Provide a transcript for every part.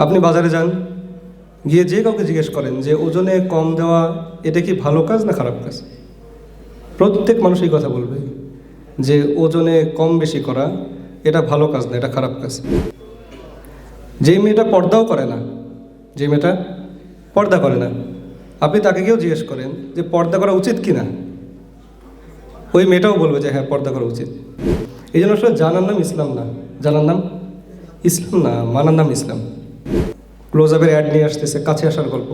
আপনি বাজারে যান, গিয়ে যে কাউকে জিজ্ঞেস করেন যে ওজনে কম দেওয়া এটা কি ভালো কাজ না খারাপ কাজ? প্রত্যেক মানুষ এই কথা বলবে যে ওজনে কম বেশি করা এটা ভালো কাজ না, এটা খারাপ কাজ। যে মেয়েটা পর্দাও করে না, যে মেয়েটা পর্দা করে না, আপনি তাকে গিয়েও জিজ্ঞেস করেন যে পর্দা করা উচিত কি না, ওই মেয়েটাও বলবে যে হ্যাঁ পর্দা করা উচিত। এই জন্য আসলে জানার নাম ইসলাম না, জানার নাম ইসলাম না, মানার নাম ইসলাম। ক্লোজ আপের অ্যাড নিয়ে আসতেছে, কাছে আসার গল্প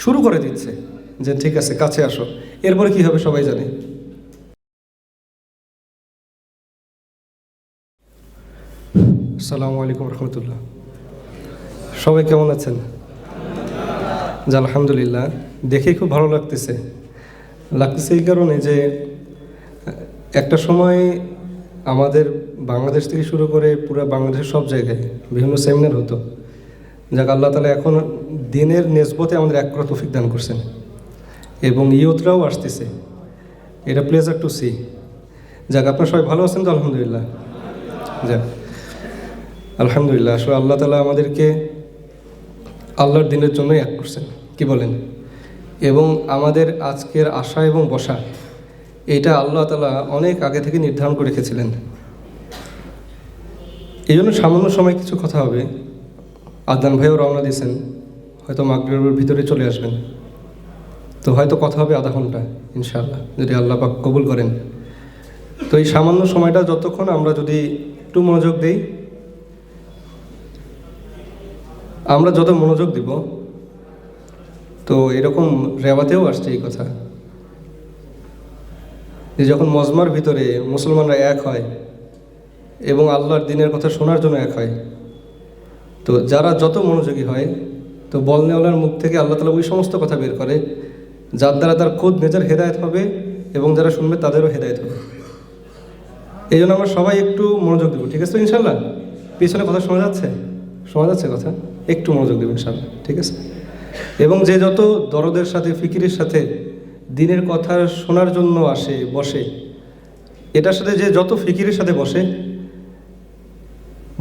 শুরু করে দিচ্ছে যে ঠিক আছে কাছে আসো, এরপরে কি হবে সবাই জানে। আসসালামু আলাইকুম রহমতুল্লাহ। সবাই কেমন আছেন? জি আলহামদুলিল্লাহ। দেখেই খুব ভালো লাগতেছে এই কারণে যে একটা সময় আমাদের বাংলাদেশ থেকে শুরু করে পুরো বাংলাদেশের সব জায়গায় বিভিন্ন সেমিনার হতো। যাক আল্লাহ তাআলা এখন দিনের নেসবতে আমাদের এক করা তৌফিক দান করছেন এবং ইয়ুথরাও আসতেছে, এটা প্লেজার টু সি। যাক আপনারা সবাই ভালো আছেন তো? আলহামদুলিল্লাহ। যাক আলহামদুলিল্লাহ। আসলে আল্লাহ তাআলা আমাদেরকে আল্লাহর দিনের জন্যই এক করছেন, কি বলেন? এবং আমাদের আজকের আশা এবং বসা এটা আল্লাহ তাআলা অনেক আগে থেকে নির্ধারণ করে রেখেছিলেন। এই জন্য সামান্য সময় কিছু কথা হবে। আদনান ভাইও রওনা দিয়েছেন, হয়তো মাগরিবের ভিতরে চলে আসবেন, তো হয়তো কথা হবে আধা ঘন্টা ইনশাআল্লাহ, যদি আল্লাহ পাক কবুল করেন। তো এই সামান্য সময়টা যতক্ষণ আমরা যদি একটু মনোযোগ দিই, আমরা যত মনোযোগ দিব, তো এরকম রেওয়াতেও আসছে এই কথা যে যখন মজমার ভিতরে মুসলমানরা এক হয় এবং আল্লাহর দ্বীনের কথা শোনার জন্য এক হয়, তো যারা যত মনোযোগী হয়, তো বলনেওয়ালার মুখ থেকে আল্লাহ তাআলা ওই সমস্ত কথা বের করে যার দ্বারা তার খুদ নিজের হেদায়েত হবে এবং যারা শুনবে তাদেরও হেদায়েত হবে। এই জন্য আমরা সবাই একটু মনোযোগ দেবো, ঠিক আছে তো ইনশাআল্লাহ? পিছনে কথা শোনা যাচ্ছে? শোনা যাচ্ছে কথা? একটু মনোযোগ দেবো ইনশাআল্লাহ, ঠিক আছে? এবং যে যত দরদের সাথে ফিকিরের সাথে দ্বীনের কথা শোনার জন্য আসে বসে, এটার সাথে যে যত ফিকিরের সাথে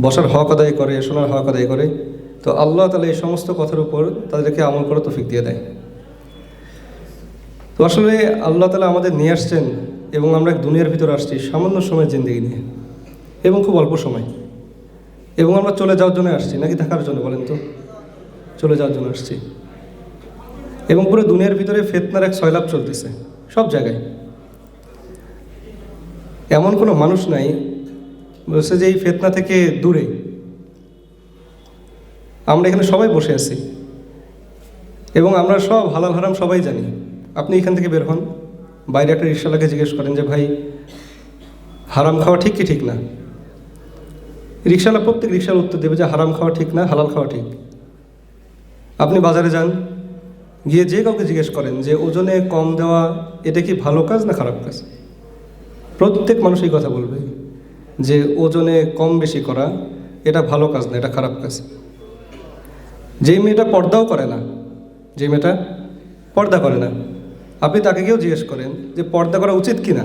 বসার হক আদায় করে, শোনার হক আদায় করে, তো আল্লাহ তাআলা এই সমস্ত কথার উপর তাদেরকে আমল করার তৌফিক দিয়ে দেয়। তো আসলে আল্লাহ তাআলা আমাদের নিয়ে আসছেন এবং আমরা দুনিয়ার ভিতরে আসছি সামান্য সময়ের জিন্দেগি নিয়ে এবং খুব অল্প সময়, এবং আমরা চলে যাওয়ার জন্য আসছি নাকি থাকার জন্য বলেন তো? চলে যাওয়ার জন্য আসছি। এবং পুরো দুনিয়ার ভিতরে ফিতনার এক সয়লাব চলতেছে সব জায়গায়। এমন কোনো মানুষ নাই বলছে যে এই ফিতনা থেকে দূরে। আমরা এখানে সবাই বসে আছি এবং আমরা সব হালাল হারাম সবাই জানি। আপনি এখান থেকে বের হন, বাইরে একটা রিকশাওয়ালাকে জিজ্ঞেস করেন যে ভাই হারাম খাওয়া ঠিক কি ঠিক না? রিকশাওয়ালা প্রত্যেক রিকশার উত্তর দেবে যে হারাম খাওয়া ঠিক না, হালাল খাওয়া ঠিক। আপনি বাজারে যান, গিয়ে যে কাউকে জিজ্ঞেস করেন যে ওজনে কম দেওয়া এটা কি ভালো কাজ না খারাপ কাজ? প্রত্যেক মানুষ এই কথা বলবে যে ওজনে কম বেশি করা এটা ভালো কাজ না, এটা খারাপ কাজ। যে মেয়েটা পর্দাও করে না, যে মেয়েটা পর্দা করে না, আপনি তাকে গিয়েও জিজ্ঞেস করেন যে পর্দা করা উচিত কি না,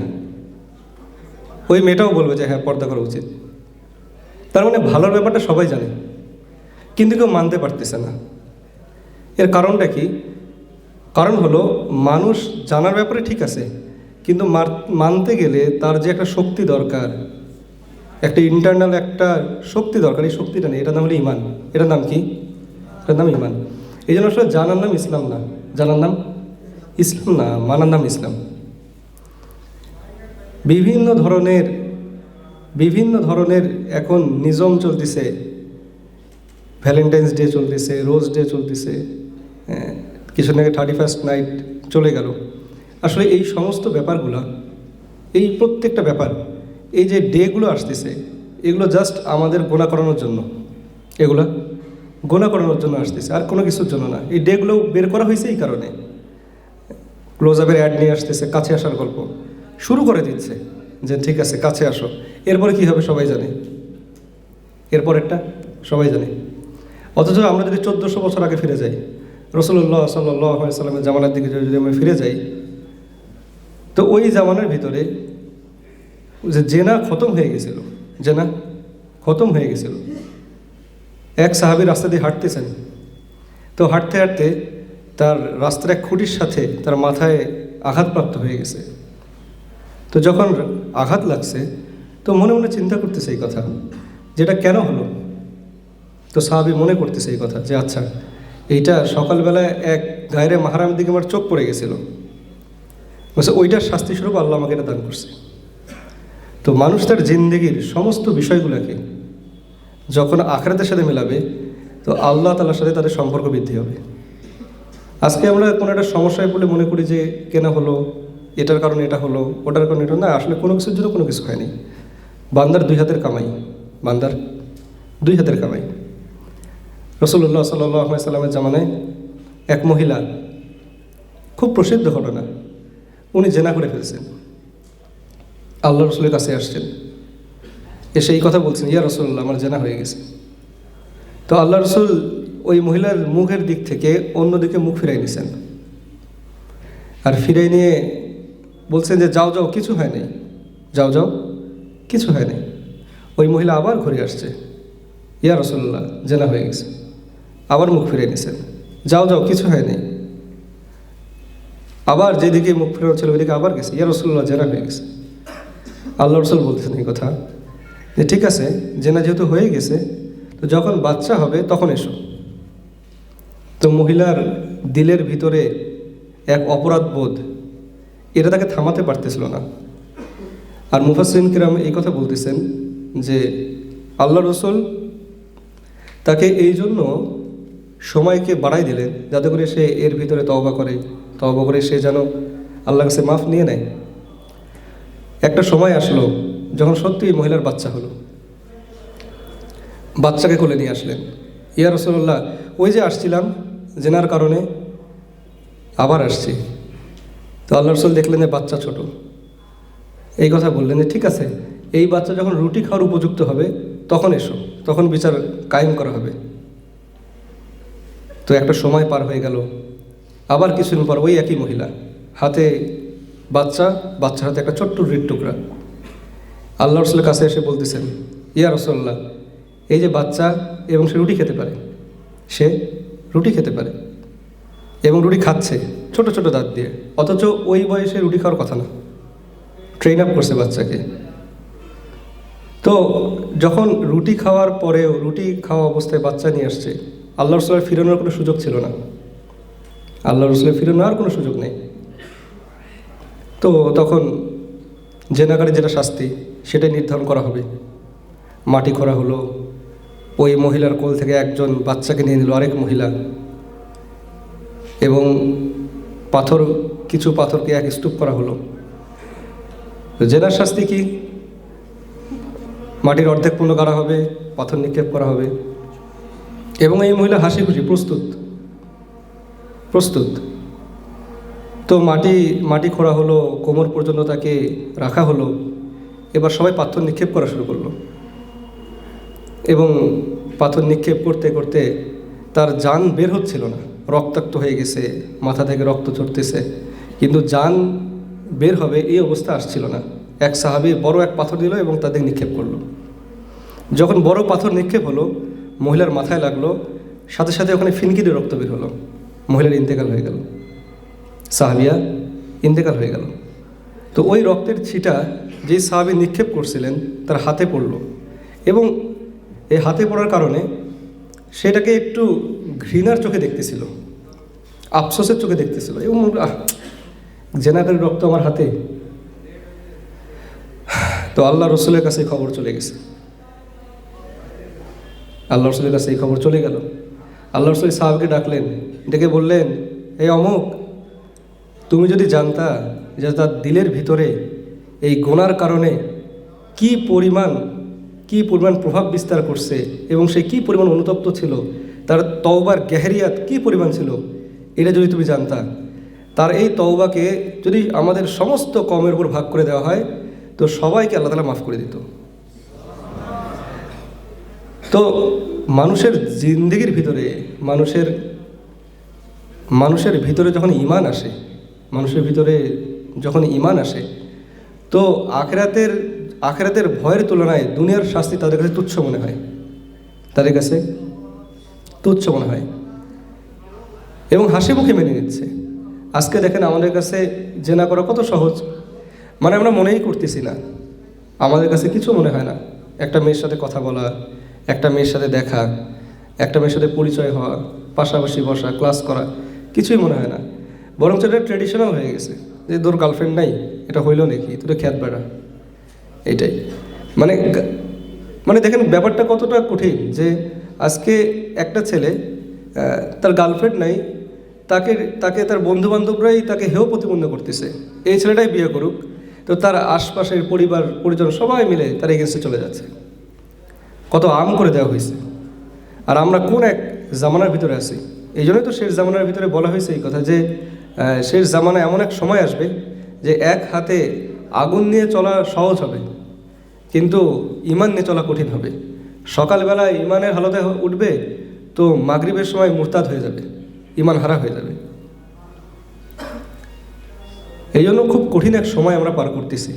ওই মেয়েটাও বলবে যে হ্যাঁ পর্দা করা উচিত। তার মানে ভালোর ব্যাপারটা সবাই জানে, কিন্তু কেউ মানতে পারতেছে না। এর কারণটা কি? কারণ হলো মানুষ জানার ব্যাপারে ঠিক আছে, কিন্তু মানতে গেলে তার যে একটা শক্তি দরকার, একটা ইন্টারনাল একটা শক্তি দরকার, এই শক্তিটা নেই। এটার নাম হলো ইমান। এটার নাম কি? এটার নাম ইমান। এই জন্য আসলে জানার নাম ইসলাম না, জানার নাম ইসলাম না, মানার নাম ইসলাম। বিভিন্ন ধরনের এখন নিজম চলতেছে, ভ্যালেন্টাইন্স ডে চলতেছে, রোজ ডে চলতেছে, কিছুদিন আগে 31st নাইট চলে গেল। আসলে এই সমস্ত ব্যাপারগুলো, এই প্রত্যেকটা ব্যাপার, এই যে ডেগুলো আসতেছে, এগুলো জাস্ট আমাদের গোনা করানোর জন্য, এগুলো গোনা করানোর জন্য আসতেছে, আর কোনো কিছুর জন্য না। এই ডেগুলো বের করা হয়েছে এই কারণে। ক্লোজ আপের অ্যাড নিয়ে আসতেছে, কাছে আসার গল্প শুরু করে দিচ্ছে যে ঠিক আছে কাছে আসো, এরপরে কি হবে সবাই জানে, এরপরেরটা সবাই জানে। অথচ আমরা যদি 1400 বছর আগে ফিরে যাই, রাসূলুল্লাহ সাল্লাল্লাহু আলাইহি সাল্লামের জামানার দিকে যদি আমরা ফিরে যাই, তো ওই জামানার ভিতরে যে জেনা খতম হয়ে গেছিল, জেনা খতম হয়ে গেছিল। এক সাহাবী রাস্তা দিয়ে হাঁটতেছেন, তো হাঁটতে হাঁটতে তার রাস্তার এক খুঁটির সাথে তার মাথায় আঘাতপ্রাপ্ত হয়ে গেছে। তো যখন আঘাত লাগছে তো মনে মনে চিন্তা করতেছে এই কথা, যেটা কেন হলো। তো সাহাবী মনে করতেছে এই কথা যে আচ্ছা, এইটা সকালবেলায় এক গায়রে মাহরামের দিকে আমার চোখ পড়ে গেছিল, বলছে ওইটার শাস্তিস্বরূপ আল্লাহ আমাকে এটা দান করছে। তো মানুষ তার জিন্দেগির সমস্ত বিষয়গুলোকে যখন আখিরাতের সাথে মেলাবে, তো আল্লাহ তাআলার সাথে তাদের সম্পর্ক বৃদ্ধি হবে। আজকে আমরা কোনো একটা সমস্যায় বলে মনে করি যে কেন হলো, এটার কারণে এটা হলো, ওটার কারণে এটা, না, আসলে কোনো কিছুর জন্য কোনো কিছু হয়নি। বান্দার দুই হাতের কামাই, বান্দার দুই হাতের কামাই। রাসূলুল্লাহ সাল্লাল্লাহু আলাইহি সাল্লামের জামানায় এক মহিলা, খুব প্রসিদ্ধ ঘটনা, উনি জেনা করে ফেলছেন। আল্লাহ রসুলের কাছে আসছেন, এসে এই কথা বলছেন, ইয়া রাসূলুল্লাহ, আমার জেনা হয়ে গেছে। তো আল্লাহ রসুল ওই মহিলার মুখের দিক থেকে অন্যদিকে মুখ ফিরাই নিয়েছেন, আর ফিরাই নিয়ে বলছেন যে যাও যাও, কিছু হয় নাই, যাও যাও, কিছু হয় নাই। ওই মহিলা আবার ঘুরে আসছে, ইয়া রাসূলুল্লাহ, জেনা হয়ে গেছে। আবার মুখ ফিরে নিয়েছেন, যাও যাও, কিছু হয় নাই। আবার যেদিকে মুখ ফেরানো ছিল ওইদিকে আবার গেছে, ইয়া রাসূলুল্লাহ, জেনা হয়ে গেছে। আল্লাহ রসুল বলতেছেন এই কথা যে ঠিক আছে, জেনা যেহেতু হয়ে গেছে, তো যখন বাচ্চা হবে তখন এসো। তো মহিলার দিলের ভিতরে এক অপরাধ বোধ, এটা তাকে থামাতে পারতেছিল না। আর মুফাসসিরিন কিরাম এই কথা বলতেছেন যে আল্লাহ রসুল তাকে এই জন্য সময়কে বাড়াই দিলেন, যাতে করে সে এর ভিতরে তওবা করে সে যেন আল্লাহর কাছে মাফ নিয়ে নেয়। একটা সময় আসলো যখন সত্যি মহিলার বাচ্চা হলো, বাচ্চাকে কোলে নিয়ে আসলেন। ইয়া রাসূলুল্লাহ, ওই যে আসছিলাম জেনার কারণে, আবার আসছি। তো আল্লাহ রসুল দেখলেন যে বাচ্চা ছোট, এই কথা বললেন যে ঠিক আছে, এই বাচ্চা যখন রুটি খাওয়ার উপযুক্ত হবে তখন এসো, তখন বিচার কায়েম করা হবে। তো একটা সময় পার হয়ে গেল, আবার কিছুদিন পর ওই একই মহিলা, হাতে বাচ্চার হাতে একটা ছোট্ট রুটির টুকরা। আল্লাহ রসুলের কাছে এসে বলতেছেন, ইয়া রাসূলুল্লাহ, এই যে বাচ্চা, এবং সে রুটি খেতে পারে, এবং রুটি খাচ্ছে ছোট ছোট দাঁত দিয়ে, অথচ ওই বয়সে রুটি খাওয়ার কথা না, ট্রেন আপ করছে বাচ্চাকে। তো যখন রুটি খাওয়ার পরেও, রুটি খাওয়া অবস্থায় বাচ্চা নিয়ে আসছে, আল্লাহ রসুলের ফিরানোর কোনো সুযোগ ছিল না, আল্লাহ রসুলের ফিরানোর কোনো সুযোগ নেই। তো তখন জেনাকারী যেটা শাস্তি সেটাই নির্ধারণ করা হবে। মাটি খোঁড়া হলো, ওই মহিলার কোল থেকে একজন বাচ্চাকে নিয়ে নিল আরেক মহিলা, এবং কিছু পাথরকে এক স্তূপ করা হলো। জেনার শাস্তি কি? মাটির অর্ধেক পূর্ণ করা হবে, পাথর নিক্ষেপ করা হবে, এবং এই মহিলা হাসি খুশি প্রস্তুত। তো মাটি খোঁড়া হলো, কোমর পর্যন্ত তাকে রাখা হলো। এবার সবাই পাথর নিক্ষেপ করা শুরু করলো, এবং পাথর নিক্ষেপ করতে করতে তার জান বের হচ্ছিল না, রক্তাক্ত হয়ে গেছে, মাথা থেকে রক্ত ঝরতেছে, কিন্তু জান বের হবে এই অবস্থা আসছিল না। এক সাহাবী বড় এক পাথর দিল এবং তাদের নিক্ষেপ করলো। যখন বড় পাথর নিক্ষেপ হলো, মহিলার মাথায় লাগলো, সাথে সাথে ওখানে ফিনকি দিয়ে রক্ত বের হলো, মহিলার ইন্তেকাল হয়ে গেল, সাহাবিয়া ইন্তেকাল হয়ে গেল। তো ওই রক্তের ছিটা যেই সাহাবী নিক্ষেপ করছিলেন তার হাতে পড়লো, এবং এই হাতে পড়ার কারণে সেটাকে একটু ঘৃণার চোখে দেখতেছিল, আফসোসের চোখে দেখতেছিল, এবং জেনাকারীর রক্ত আমার হাতে। তো আল্লাহ রসুলের কাছে এই খবর চলে গেছে, আল্লাহ রসুলের কাছে এই খবর চলে গেল। আল্লাহ রসুল সাহাবকে ডাকলেন, ডেকে বললেন, এই অমুক, তুমি যদি জানতা যে তার দিলের ভিতরে এই গুনার কারণে কি পরিমাণ প্রভাব বিস্তার করছে, এবং সে কি পরিমাণ অনুতপ্ত ছিল, তার তওবার গেহরিয়াত কি পরিমাণ ছিল, এটা যদি তুমি জানতা, তার এই তওবাকে যদি আমাদের সমস্ত কমের উপর ভাগ করে দেওয়া হয়, তো সবাইকে আল্লাহ তাআলা মাফ করে দিত। তো মানুষের জিন্দেগির ভিতরে, মানুষের ভিতরে যখন ঈমান আসে, তো আখিরাতের ভয়ের তুলনায় দুনিয়ার শাস্তি তাদের কাছে তুচ্ছ মনে হয়, তাদের কাছে তুচ্ছ মনে হয় এবং হাসি মুখে মেনে নিচ্ছে। আজকে দেখেন আমাদের কাছে জেনা করা কত সহজ, মানে আমরা মনেই করতেছি না, আমাদের কাছে কিছু মনে হয় না। একটা মেয়ের সাথে কথা বলা, একটা মেয়ের সাথে দেখা, একটা মেয়ের সাথে পরিচয় হওয়া, পাশাপাশি বসা, ক্লাস করা, কিছুই মনে হয় না। বরং এটা ট্রেডিশনাল হয়ে গেছে যে তোর গার্লফ্রেন্ড নাই, এটা হইল নাকি, তুই তো খ্যাত বেড়া, এইটাই। মানে মানে দেখেন ব্যাপারটা কতটা কঠিন যে আজকে একটা ছেলে তার গার্লফ্রেন্ড নাই, তাকে তাকে তার বন্ধুবান্ধবরাই তাকে হেয় প্রতিপন্ন করতেছে, এই ছেলেটাই বিয়ে করুক, তো তার আশপাশের পরিবার পরিজন সবাই মিলে তার এগেন্সে চলে যাচ্ছে। কত আম করে দেওয়া হয়েছে। আর আমরা কোন এক জামানার ভিতরে আছি। এই জন্যই তো শেষ জামানার ভিতরে বলা হয়েছে এই কথা যে শেষ জামানায় এমন এক সময় আসবে যে এক হাতে আগুন নিয়ে চলা সহজ হবে, কিন্তু ইমান নিয়ে চলা কঠিন হবে। সকালবেলায় ইমানের হালতে উঠবে, তো মাগরিবের সময় মুরতাদ হয়ে যাবে, ইমান হারা হয়ে যাবে। এই জন্য খুব কঠিন এক সময় আমরা পার করতেছি।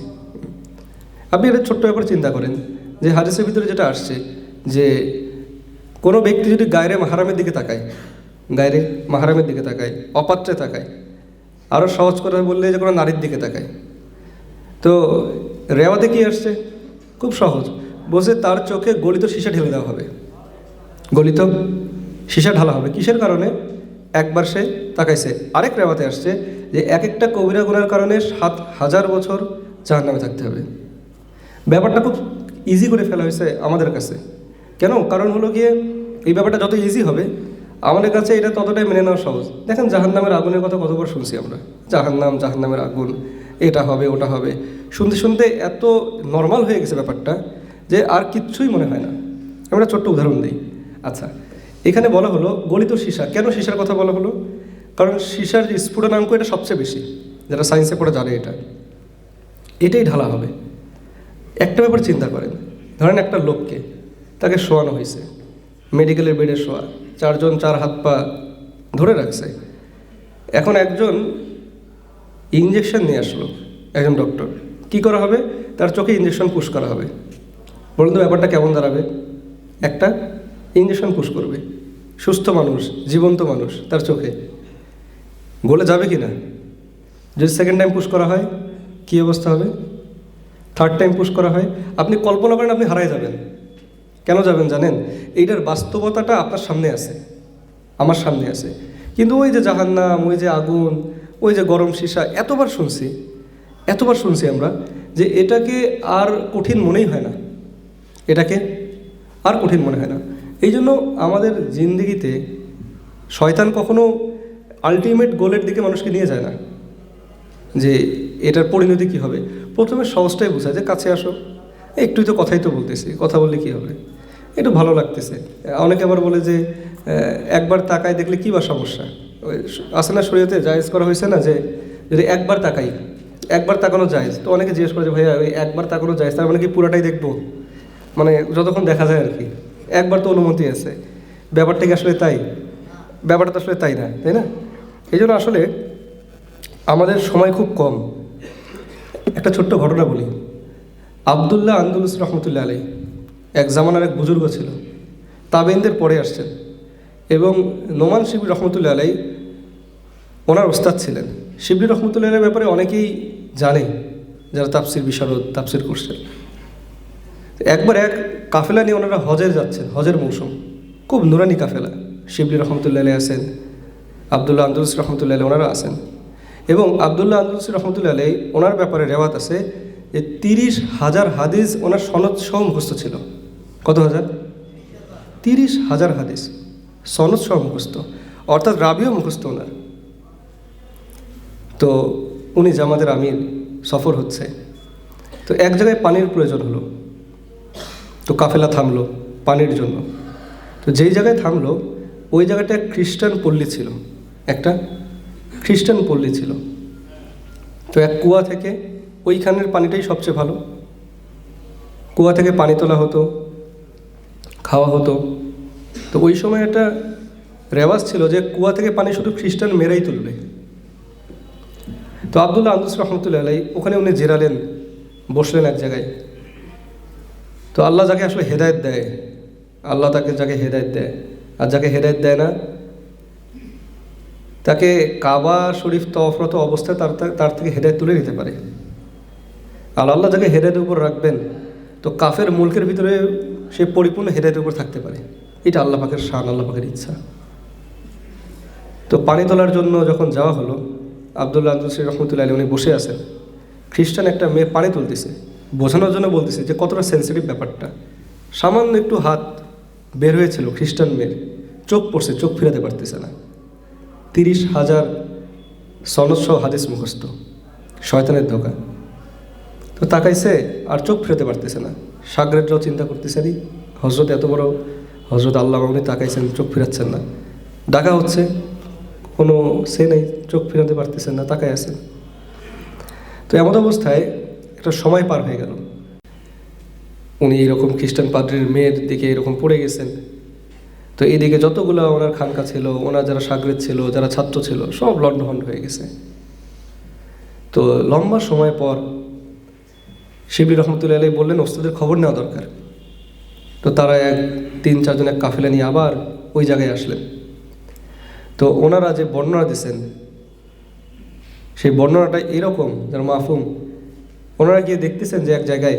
আপনি এটা ছোট্ট ব্যাপার চিন্তা করেন যে হাদিসের ভিতরে যেটা আসছে যে কোনো ব্যক্তি যদি গায়রে মাহারামের দিকে তাকায়, গায়রে মাহারামের দিকে তাকায়, অপাত্রে তাকায়, আরও সহজ করে বললে যে কোনো নারীর দিকে তাকায়, তো রেওয়াতে কি আসছে? খুব সহজ, বসে তার চোখে গলিত সীসা ঢেলে দেওয়া হবে, গলিত সীসা ঢালা হবে। কিসের কারণে? একবার সে তাকাইছে। আরেক রেওয়াতে আসছে যে এক একটা কবিরা গুনার কারণে 7,000 বছর জাহান্নামে থাকতে হবে। ব্যাপারটা খুব ইজি করে ফেলা হয়েছে আমাদের কাছে। কেন? কারণ হলো গিয়ে এই ব্যাপারটা যত ইজি হবে আমাদের কাছে এটা ততটাই মেনে নেওয়া সহজ। দেখেন জাহান্নামের আগুনের কথা কতবার শুনছি আমরা, জাহান্নাম, জাহান্নামের আগুন, এটা হবে ওটা হবে, শুনতে শুনতে এত নর্মাল হয়ে গেছে ব্যাপারটা যে আর কিচ্ছুই মনে হয় না। আমরা ছোট্ট উদাহরণ দিই। আচ্ছা, এখানে বলা হলো গলিত সীসা। কেন সীসার কথা বলা হলো? কারণ সীসার যে স্ফুটনাঙ্ক এটা সবচেয়ে বেশি, যারা সায়েন্সে পড়ে জানে এটাই ঢালা হবে। একটা ব্যাপার চিন্তা করেন, ধরেন একটা লোককে তাকে শোয়ানো হয়েছে, মেডিকেলের বেডে শোয়া, 4 জন 4 হাত পা ধরে রাখছে। এখন একজন ইঞ্জেকশন নিয়ে আসলো, একজন ডক্টর, কি করা হবে? তার চোখে ইঞ্জেকশন পুশ করা হবে। বলুন তো ব্যাপারটা কেমন দাঁড়াবে? একটা ইঞ্জেকশন পুশ করবে, সুস্থ মানুষ, জীবন্ত মানুষ, তার চোখে গলে যাবে কি না? যদি সেকেন্ড টাইম পুশ করা হয় কী অবস্থা হবে? থার্ড টাইম পুশ করা হয়, আপনি কল্পনা করেন আপনি হারায় যাবেন। কেন যাবেন জানেন? এইটার বাস্তবতাটা আপনার সামনে আছে, আমার সামনে আছে। কিন্তু ওই যে জাহান্নাম, ওই যে আগুন, ওই যে গরম সীসা, এতবার শুনছি আমরা যে এটাকে আর কঠিন মনেই হয় না, এটাকে আর কঠিন মনে হয় না। এই জন্য আমাদের জিন্দেগিতে শয়তান কখনো আলটিমেট গোলের দিকে মানুষকে নিয়ে যায় না যে এটার পরিণতি কী হবে। প্রথমে সহজটাই বোঝায় যে কাছে আসো, একটুই তো কথাই তো বলতেছি, কথা বললে কী হবে, একটু ভালো লাগতেছে। অনেকে আবার বলে যে একবার তাকায় দেখলে কী বা সমস্যা। ওই আসে না শরীয়তে জায়েজ করা হয়েছে না যে যদি একবার তাকাই, একবার তাকানো জায়েজ। তো অনেকে জিজ্ঞেস করে যে ভাইয়া ওই একবার তাকানো জায়েজ, তার মানে কি পুরাটাই দেখবো? মানে যতক্ষণ দেখা যায় আর কি, একবার তো অনুমতি আছে। ব্যাপারটা কি আসলে তাই? ব্যাপারটা তো আসলে তাই না, তাই না? এই জন্য আসলে আমাদের সময় খুব কম। একটা ছোট্ট ঘটনা বলি। আবদুল্লাহ আন্দুলুস রহমতুল্লাহ আলাই এক জামানার এক বুজুর্গ ছিল, তাবেইনদের পরে আসছেন, এবং নোমান শিবলি রহমতুল্লাহ আলাই ওনার ওস্তাদ ছিলেন। শিবলি রহমতুল্লাহ আলাইয়ের ব্যাপারে অনেকেই জানে যারা তাফসির বিশারদ, তাফসির করছেন। একবার এক কাফেলা নিয়ে ওনারা হজে যাচ্ছেন, হজের মৌসুম, খুব নুরানি কাফেলা। শিবলি রহমতুল্লাহ আলাই আছেন, আবদুল্লাহ আন্দুলুস রহমতুল্লাহ আলাই ওনারা আছেন। এবং আবদুল্লাহ আন্দুলুস রহমতুল্লাহ আলাই ওনার ব্যাপারে রেওয়াত আছে যে 30,000 হাদিস ওনার সনদ সহ মুখস্থ ছিল। কত হাজার? 30,000 হাদিস সনদ সহ মুখস্থ, অর্থাৎ রাবিও মুখস্থ ওনার। তো উনি জামাতের আমির, সফর হচ্ছে, তো এক জায়গায় পানির প্রয়োজন হলো, তো কাফেলা থামলো পানির জন্য। তো যেই জায়গায় থামলো ওই জায়গাটা খ্রিস্টান পল্লী ছিল, একটা খ্রিস্টান পল্লী ছিল। তো এক কুয়া থেকে, ওইখানের পানিটাই সবচেয়ে ভালো, কুয়া থেকে পানি তোলা হতো, খাওয়া হতো। তো ওই সময় একটা রেওয়াজ ছিল যে কুয়া থেকে পানি শুধু খ্রিস্টান মেয়েরাই তুলবে। তো আবদুল্লাহ আন্দুলুস রহমতুল্লাহ আলাই ওখানে উনি জেরালেন, বসলেন এক জায়গায়। তো আল্লাহ যাকে আসলে হেদায়েত দেয়, আল্লাহ তাকে যাকে হেদায়েত দেয়, আর যাকে হেদায়েত দেয় না তাকে কাবা শরীফ তওয়াফরত অবস্থায় তার থেকে হেদায়েত তুলে নিতে পারে। আর আল্লাহ যাকে হেদায়েতের উপর রাখবেন তো কাফের মুলকের ভিতরে সে পরিপূর্ণ হেদায়েতের উপর থাকতে পারে। এটা আল্লাহ পাকের শান, আল্লাহ পাকের ইচ্ছা। তো পানি তোলার জন্য যখন যাওয়া হলো, আব্দুল্লাহ আন্দুসি রহমতুল্লাহ আলী উনি বসে আছেন, খ্রিস্টান একটা মেয়ে পানি তুলতেছে, বোঝানোর জন্য বলতেছে যে কতটা সেন্সিটিভ ব্যাপারটা। সামান্য একটু হাত বের হয়েছিল, খ্রিস্টান মেয়ের চোখ পড়ছে, চোখ ফিরাতে পারতেছে না। 30,000 সনদসহ হাদিস মুখস্থ, শয়তানের ধোকা। তো তাকাইছে আর চোখ ফিরাতে পারতেছে না। সাগরেররাও চিন্তা করতেছে, রে হজরত এত বড় হজরত আল্লাহ উনি তাকাইছেন, চোখ ফিরাচ্ছেন না। ডাকা হচ্ছে, কোনো সে নেই, চোখ ফিরাতে পারতেছেন না, তাকাই আছেন। তো এমন অবস্থায় একটা সময় পার হয়ে গেল। উনি এরকম খ্রিস্টান পাদ্রীর মেয়ের দিকে এরকম পড়ে গেছেন। তো এইদিকে যতগুলো ওনার খানকা ছিল, ওনার যারা সাগরেদ ছিল, যারা ছাত্র ছিল, সব লণ্ডভণ্ড হয়ে গেছে। তো লম্বা সময় পর শিবলি রহমতুল্লাহ আলাইহি বললেন ওস্তাদের খবর নেওয়া দরকার। তো তারা 3-4 জন এক কাফেলা নিয়ে আবার ওই জায়গায় আসলেন। তো ওনারা যে বর্ণনা দিচ্ছেন সেই বর্ণনাটা এরকম যার মাফুম, ওনারা গিয়ে দেখতেছেন যে এক জায়গায়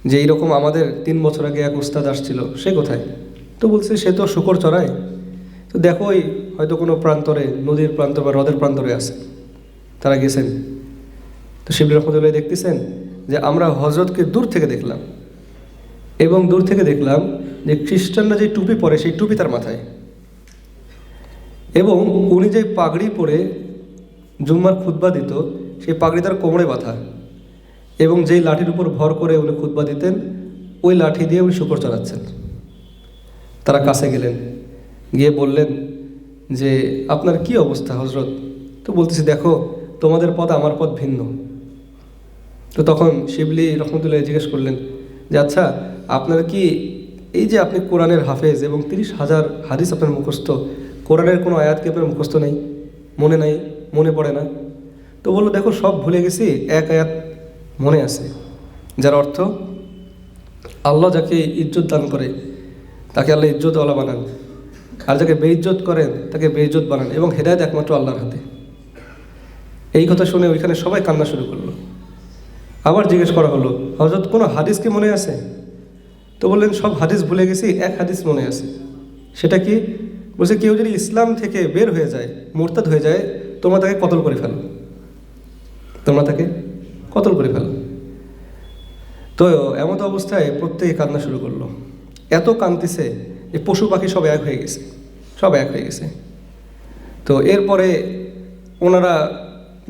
যে এইরকম আমাদের 3 বছর আগে এক উস্তাদ আসছিল, সে কোথায়? তো বলছে সে তো শুকর চড়ায়। তো দেখো ওই হয়তো কোনো প্রান্তরে, নদীর প্রান্তর বা হ্রদের প্রান্তরে আছে। তারা গেছেন। তো শিবলি রহমতুল্লাহ দেখতেছেন যে আমরা হজরতকে দূর থেকে দেখলাম, এবং দূর থেকে দেখলাম যে খ্রিস্টানরা যে টুপি পরে সেই টুপি তার মাথায়, এবং উনি যে পাগড়ি পরে জুম্মার খুতবা দিত সেই পাগড়ি তার কোমরে বাঁধা, এবং যেই লাঠির উপর ভর করে উনি খুতবা দিতেন ওই লাঠি দিয়ে উনি শুকর চড়াচ্ছেন। তারা কাছে গেলেন, গিয়ে বললেন যে আপনার কি অবস্থা হজরত? তো বলতেছি দেখো তোমাদের পথ আমার পথ ভিন্ন। তো তখন শিবলি রহমতুল্লাহ জিজ্ঞেস করলেন যে আচ্ছা আপনারা কি এই যে আপনি কোরআনের হাফেজ এবং 30,000 হাদিস আপনার মুখস্থ, কোরআনের কোনো আয়াত কি আপনার মুখস্থ নেই, মনে নাই, মনে পড়ে না? তো বললো দেখো সব ভুলে গেছি, এক আয়াত মনে আছে, যার অর্থ আল্লাহ যাকে ইজ্জত দান করে তাকে আল্লাহ ইজ্জতওয়ালা বানান, আর যাকে বেইজ্জত করেন তাকে বেইজ্জত বানান, এবং হেদায়েত একমাত্র আল্লাহর হাতে। এই কথা শুনে ওইখানে সবাই কান্না শুরু করলো। আবার জিজ্ঞেস করা হলো হযরত কোনো হাদিস কি মনে আছে? তো বললেন সব হাদিস ভুলে গেছি, এক হাদিস মনে আছে। সেটা কি? বলছে কেউ যদি ইসলাম থেকে বের হয়ে যায়, মুরতাদ হয়ে যায়, তোমরা তাকে কতল করে ফেলো, তোমরা তাকে কতল করে ফেলো। তো এমন অবস্থায় প্রত্যেকে কান্না শুরু করলো। এত কাঁদতেছে যে পশু পাখি সব এক হয়ে গেছে, সব এক হয়ে গেছে। তো এরপরে ওনারা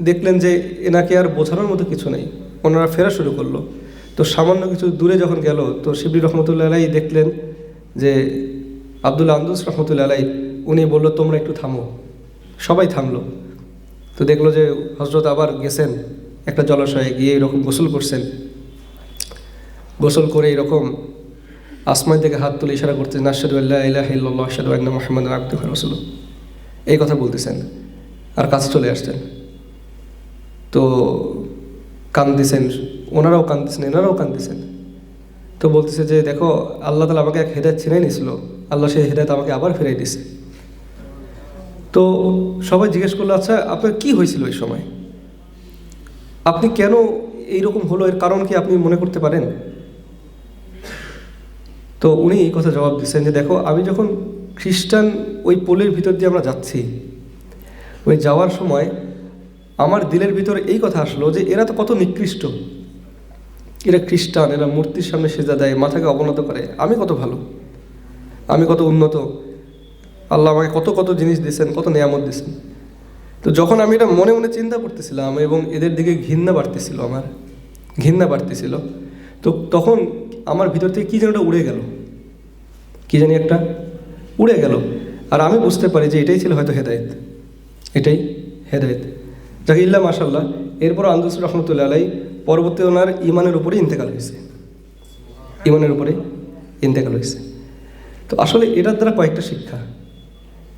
দেখলেন যে এনাকে আর বোঝানোর মতো কিছু নেই, ওনারা ফেরা শুরু করলো। তো সামান্য কিছু দূরে যখন গেল তো শিবলি রহমতুল্লাহ আলাইহি দেখলেন যে আব্দুল্লাহ আন্দুস রহমতুল্লাহ আলাইহি উনি বললো তোমরা একটু থামো। সবাই থামলো। তো দেখলো যে হজরত আবার গেছেন একটা জলাশয়ে, গিয়ে এরকম গোসল করছেন। গোসল করে এরকম আসমান থেকে হাত তুলে ইশারা করতেছেন আশহাদু আল্লা ইলাহা ইল্লাল্লাহ আশহাদু আন্না মুহাম্মাদান আবদুহু ওয়া রাসূলুহু, এই কথা বলতেছেন। আর কাছে চলে আসছেন। তো কাঁদতেছেন, ওনারাও কাঁদতেছেন, এনারাও কাঁদতেছেন। তো বলতেছে যে দেখো আল্লাহ তাআলা আমাকে এক হেদায়েত ছিনাই নিয়েছিল, আল্লাহ সেই হেদায়েত আমাকে আবার ফিরিয়ে দিয়েছে। তো সবাই জিজ্ঞেস করলো আচ্ছা আপনার কি হয়েছিল ওই সময়, আপনি কেন এইরকম হলো, এর কারণ কি আপনি মনে করতে পারেন? তো উনি এই কথা জবাব দিচ্ছেন যে দেখো আমি যখন খ্রিস্টান ওই পোলের ভিতর দিয়ে আমরা যাচ্ছি, ওই যাওয়ার সময় আমার দিলের ভিতরে এই কথা আসলো যে এরা তো কত নিকৃষ্ট, এরা খ্রিস্টান, এরা মূর্তির সামনে সেজদা দেয়, মাথাকে অবনত করে, আমি কত ভালো, আমি কত উন্নত, আল্লাহ আমাকে কত কত জিনিস দিয়েছেন, কত নেয়ামত দিয়েছেন। তো যখন আমি এটা মনে মনে চিন্তা করতেছিলাম এবং এদের দিকে ঘৃণা বাড়তেছিল, আমার ঘৃণা বাড়তেছিল, তো তখন আমার ভিতর থেকে কী যেন একটা উড়ে গেল, কী জানি একটা উড়ে গেল। আর আমি বুঝতে পারি যে এটাই ছিল হয়তো হেদায়েত, এটাই হেদায়েত। যাকে ইল্লা মাশাআল্লাহ। এরপর আন্দুস রহমতুল্লাহ আলাইহি পরবর্তী ওনার ইমানের উপরে ইন্তেকাল হয়েছে, ইমানের উপরে ইন্তেকাল হয়েছে। তো আসলে এটার দ্বারা কয়েকটা শিক্ষা।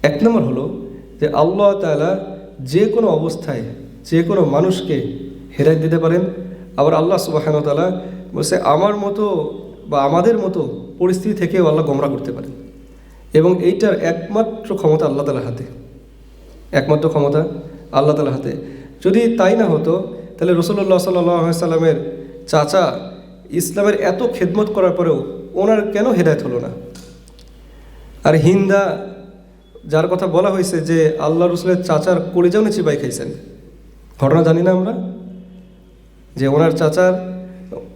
এক নম্বর হলো যে আল্লাহ তাআলা যে কোনো অবস্থায় যে কোনো মানুষকে হেদায়েত দিতে পারেন। আবার আল্লাহ সুবহানাহু ওয়া তাআলা বলছে আমার মতো বা আমাদের মতো পরিস্থিতি থেকেও আল্লাহ গোমরাহ করতে পারেন। এবং এইটার একমাত্র ক্ষমতা আল্লাহ তাআলার হাতে, একমাত্র ক্ষমতা আল্লাহ তাআলার হাতে। যদি তাই না হতো তাহলে রাসূলুল্লাহ সাল্লাল্লাহু আলাইহি সাল্লামের চাচা ইসলামের এত খেদমত করার পরেও ওনার কেন হেদায়েত হলো না? আর হিন্দা, যার কথা বলা হয়েছে যে আল্লাহ রসুলের চাচার কলিজাও উনি চিবাই খাইছেন, ঘটনা জানি না আমরা, যে ওনার চাচার,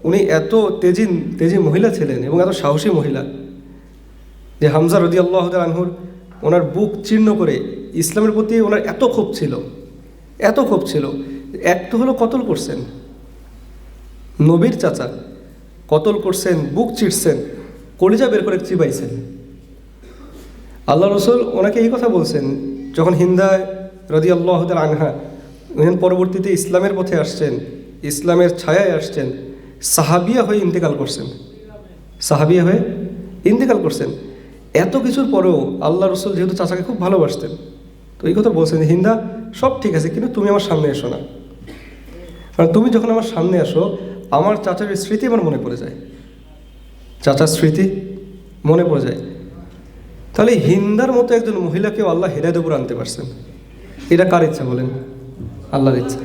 উনি এত তেজি মহিলা ছিলেন এবং এত সাহসী মহিলা যে হামজা রাদিয়াল্লাহু তাআলা আনহুর ওনার বুক চীর্ণ করে ইসলামের প্রতি ওনার এত ক্ষোভ ছিল, এত ক্ষোভ ছিল, একটু হলো কতল করছেন, নবীর চাচা কতল করছেন, বুক চিরছেন, কলিজা বের করে চিবাইছেন। আল্লাহ রসুল ওনাকে এই কথা বলছেন যখন হিন্দা রাদিয়াল্লাহু তাআলা আনহা পরবর্তীতে ইসলামের পথে আসছেন, ইসলামের ছায়ায় আসছেন, সাহাবিয়া হয়ে ইন্তেকাল করছেন, সাহাবিয়া হয়ে ইন্তেকাল করছেন। এত কিছুর পরেও আল্লাহ রসুল যেহেতু চাচাকে খুব ভালোবাসতেন, তো এই কথা বলছেন, হিন্দা সব ঠিক আছে, কিন্তু তুমি আমার সামনে এসো না, কারণ তুমি যখন আমার সামনে আসো আমার চাচার স্মৃতি আমার মনে পড়ে যায়, চাচার স্মৃতি মনে পড়ে যায়। তাহলে হিন্দার মতো একজন মহিলাকেও আল্লাহ হেদায়েতের উপর আনতে পারছেন, এটা কার ইচ্ছা বলেন? আল্লাহর ইচ্ছা।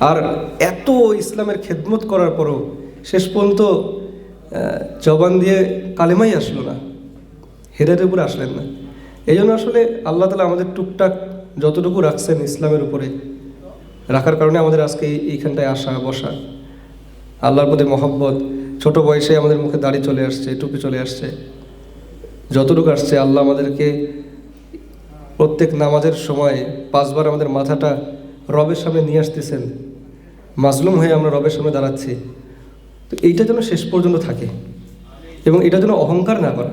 আর এত ইসলামের খেদমত করার পরও শেষ পর্যন্ত জবান দিয়ে কালেমাই আসলো না, হেদায়েতের উপরে আসলেন না। এই জন্য আসলে আল্লাহ তাআলা আমাদের টুকটাক যতটুকু রাখছেন ইসলামের উপরে রাখার কারণে আমাদের আজকে এইখানটায় আসা বসা, আল্লাহর প্রতি মহব্বত, ছোট বয়সে আমাদের মুখে দাড়ি চলে আসছে, টুপি চলে আসছে, যতটুকু আসছে আল্লাহ আমাদেরকে প্রত্যেক নামাজের সময় 5 বার আমাদের মাথাটা রবের সামনে নিয়ে আসতেছেন, মাজলুম হয়ে আমরা রবের সামনে দাঁড়াচ্ছি। তো এইটা যেন শেষ পর্যন্ত থাকে এবং এটা যেন অহংকার না করা,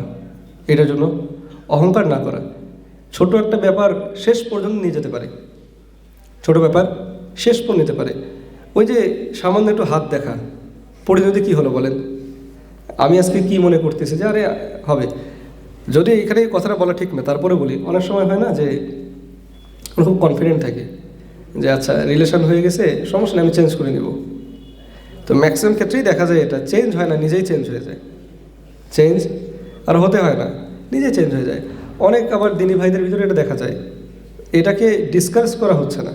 এটার জন্য অহংকার না করা। ছোট একটা ব্যাপার শেষ পর্যন্ত নিয়ে যেতে পারে, ছোট ব্যাপার শেষ পর্যন্ত নিতে পারে। ওই যে সামান্য একটু হাত দেখা, পরিণতি কী হলো বলেন? আমি আজকে কি মনে করতেছি যে আরে হবে, যদি এখানে এই কথাটা বলা ঠিক না, তারপরে বলি, অনেক সময় হয় না যে খুব কনফিডেন্ট থাকে যে আচ্ছা রিলেশন হয়ে গেছে, সমস্যা নেই, আমি চেঞ্জ করে নেব। তো ম্যাক্সিমাম ক্ষেত্রেই দেখা যায় এটা চেঞ্জ হয় না, নিজেই চেঞ্জ হয়ে যায়, চেঞ্জ আর হতে হয় না, নিজে চেঞ্জ হয়ে যায়। অনেক আবার দিনী ভাইদের ভিতরে এটা দেখা যায়, এটাকে ডিসকাস করা হচ্ছে না,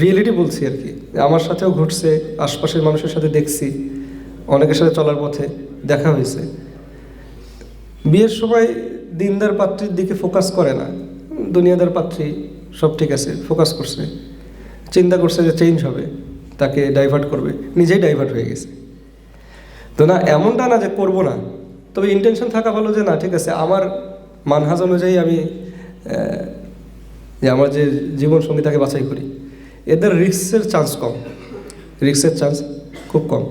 রিয়েলিটি বলছি আর কি, আমার সাথেও ঘটছে, আশপাশের মানুষের সাথে দেখছি, অনেকের সাথে চলার পথে দেখা হয়েছে। বিয়ের সময় দিনদার পাত্রীর দিকে ফোকাস করে না, দুনিয়াদার পাত্রী সব ঠিক আছে, ফোকাস করছে, চিন্তা করছে যে চেঞ্জ হবে, তাকে ডাইভার্ট করবে, নিজেই ডাইভার্ট হয়ে গেছে। তো না, এমনটা না যে করবো না, তবে ইন্টেনশন থাকা ভালো যে না ঠিক আছে, আমার মানহাজ অনুযায়ী আমি যে আমার যে জীবনসঙ্গী তাকে বাছাই করি, এদের রিস্কের চান্স কম, রিস্কের চান্স খুব কম।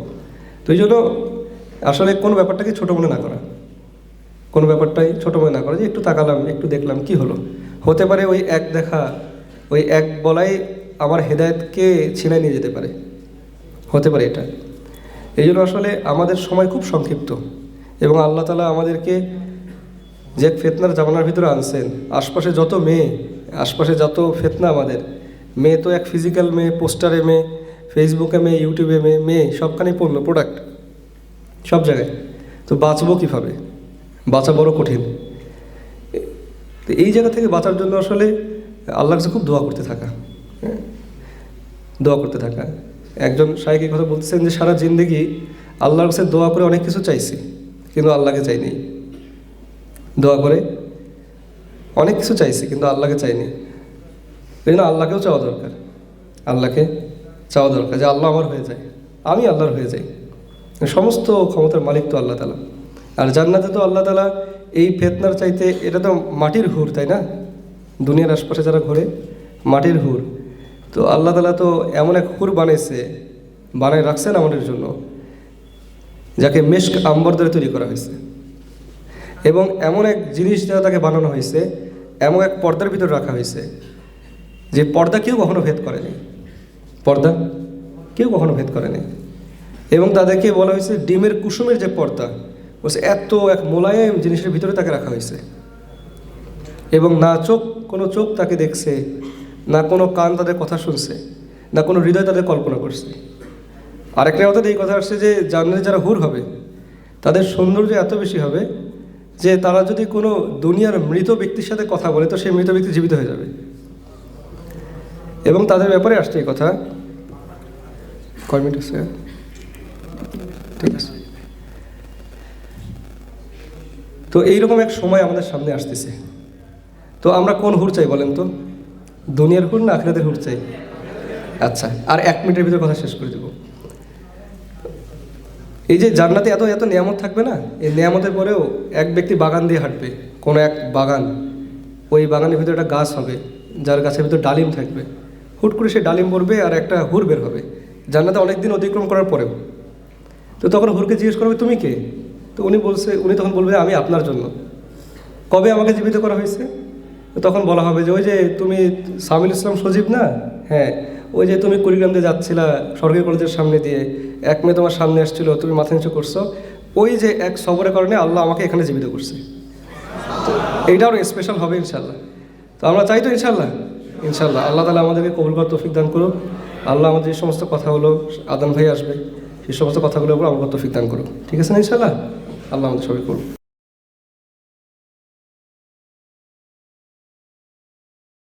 তো এই জন্য আসলে কোনো ব্যাপারটাকে ছোটো মনে না করা, কোনো ব্যাপারটাই ছোটো মনে না করা, যে একটু তাকালাম, একটু দেখলাম, কি হলো, হতে পারে ওই এক দেখা, ওই এক বলাই আমার হেদায়েতকে ছিনায় নিয়ে যেতে পারে, হতে পারে এটা। এই জন্য আসলে আমাদের সময় খুব সংক্ষিপ্ত এবং আল্লাহ তাআলা আমাদেরকে যে ফিতনার জামানার ভিতরে আনছেন, আশপাশে যত মেয়ে, আশপাশে যত ফিতনা, আমাদের মেয়ে তো এক ফিজিক্যাল মেয়ে, পোস্টারে মেয়ে, ফেসবুকে মেয়ে, ইউটিউবে মেয়ে, মেয়ে সবখানেই পণ্য, প্রোডাক্ট সব জায়গায়। তো বাঁচবো কীভাবে? বাঁচা বড় কঠিন। তো এই জায়গা থেকে বাঁচার জন্য আসলে আল্লাহর কাছে খুব দোয়া করতে থাকা, দোয়া করতে থাকা। একজন শাইখ এই কথা বলতেছেন যে সারা জিন্দেগি আল্লাহর কাছে দোয়া করে অনেক কিছু চাইছি, কিন্তু আল্লাহকে চাইনি। দোয়া করে অনেক কিছু চাইছি কিন্তু আল্লাহকে চাইনি। এই জন্য আল্লাহকেও চাওয়া দরকার, আল্লাহকে চাওয়া দরকার যে আল্লাহ আমার হয়ে যায়, আমি আল্লাহর হয়ে যাই। সমস্ত ক্ষমতার মালিক তো আল্লাহ তাআলা। আর জান্নাতে তো আল্লাহ তাআলা এই ফিতনার চাইতে, এটা তো মাটির হুর, তাই না? দুনিয়ার আশপাশে যারা ঘোরে মাটির হুর, তো আল্লাহ তাআলা তো এমন এক হুর বানায় রাখছেন আমাদের জন্য, যাকে মেশক আম্বর দ্বারা তৈরি করা হয়েছে, এবং এমন এক জিনিস দ্বারা তাকে বানানো হয়েছে, এমন এক পর্দার ভিতরে রাখা হয়েছে যে পর্দা কেউ কখনো ভেদ করেনি, পর্দা কেউ কখনো ভেদ করেনি। এবং তাদেরকে বলা হয়েছে ডিমের কুসুমের যে পর্দা, বলছে এত এক মোলায়েম জিনিসের ভিতরে তাকে রাখা হয়েছে, এবং না কোনো চোখ তাকে দেখছে, না কোনো কান তাদের কথা শুনছে, না কোনো হৃদয় তাদের কল্পনা করছে। আরেকটা কথা এই কথা আসছে যে জান্নাতে যারা হুর হবে তাদের সৌন্দর্য এত বেশি হবে যে তারা যদি কোনো দুনিয়ার মৃত ব্যক্তির সাথে কথা বলে তো সেই মৃত ব্যক্তি জীবিত হয়ে যাবে। এবং তাদের ব্যাপারে আসছে এই কথা। কয় মিনিট আছে? ঠিক আছে। তো এইরকম এক সময় আমাদের সামনে আসতেছে। তো আমরা কোন হুর চাই বলেন তো? দুনিয়ার হুর না আখিরাতের হুর চাই? আচ্ছা, আর 1 মিনিটের ভিতরে কথা শেষ করে দেব। এই যে জান্নাতে এত এত নিয়ামত থাকবে না, এই নিয়ামতের পরেও এক ব্যক্তি বাগান দিয়ে হাঁটবে, কোনো এক বাগান, ওই বাগানের ভিতরে একটা গাছ হবে যার গাছের ভিতরে ডালিম থাকবে। হুট করে সে ডালিম পড়বে আর একটা হুর বের হবে জান্নাতে অনেক দিন অতিক্রম করার পরেও। তো তখন হুরকে জিজ্ঞেস করবে তুমি কে? তো উনি তখন বলবে আমি আপনার জন্য। কবে আমাকে জীবিত করা হয়েছে? তো তখন বলা হবে যে ওই যে তুমি সামিল ইসলাম সজীব না? হ্যাঁ, ওই যে তুমি কুড়িগ্রাম দিয়ে যাচ্ছিলা সরকারি কলেজের সামনে দিয়ে, এক মেয়ে তোমার সামনে আসছিল, তুমি মাথা নিচু করছো, ওই যে এক সবরের কারণে আল্লাহ আমাকে এখানে জীবিত করছে। তো এইটাও স্পেশাল হবে ইনশাল্লাহ। তো আমরা চাই তো ইনশাল্লাহ। ইনশাল্লাহ আল্লাহ তালা আমাদেরকে কবুল করার তৌফিক দান করুক। আল্লাহ আমাদের যে সমস্ত কথা হলো, আদান ভাই আসবে, সেই সমস্ত কথাগুলোর উপর আমার তৌফিক দান করুক। ঠিক আছে না ইনশাল্লাহ? আল্লাহ আমাদের সবাই করুক।